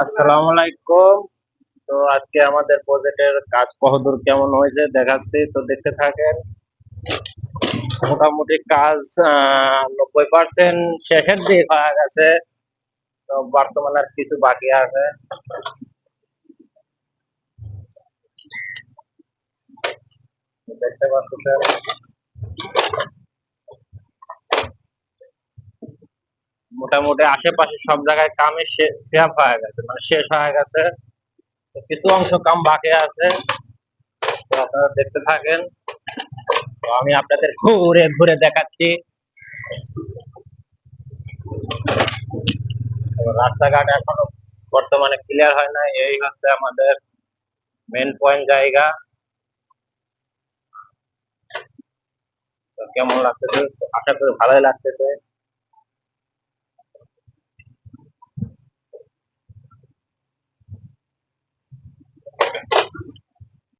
আসসালামু আলাইকুম। তো আজকে আমাদের প্রজেক্টের কাজ কতদূর কেমন হয়েছে দেখাচ্ছি, তো দেখতে থাকেন। মোটামুটি কাজ 90% শেষের দিকে হয়ে গেছে। তো বর্তমানে আর কিছু বাকি আছে। দেখতে পাচ্ছেন মোটামুটি আশেপাশে সব জায়গায় কামে শেষ হয়ে গেছে, মানে শেষ হয়ে গেছে। তো কিছু অংশ কাম বাকি আছে, তো আপনারা দেখতে থাকেন। তো আমি আপনাদের ঘুরে ঘুরে দেখাচ্ছি। তো রাস্তাঘাট এখনো বর্তমানে ক্লিয়ার হয় না, এই হচ্ছে আমাদের মেন পয়েন্ট জায়গা। তো কেমন লাগতেছে? আশা করি ভালোই লাগতেছে।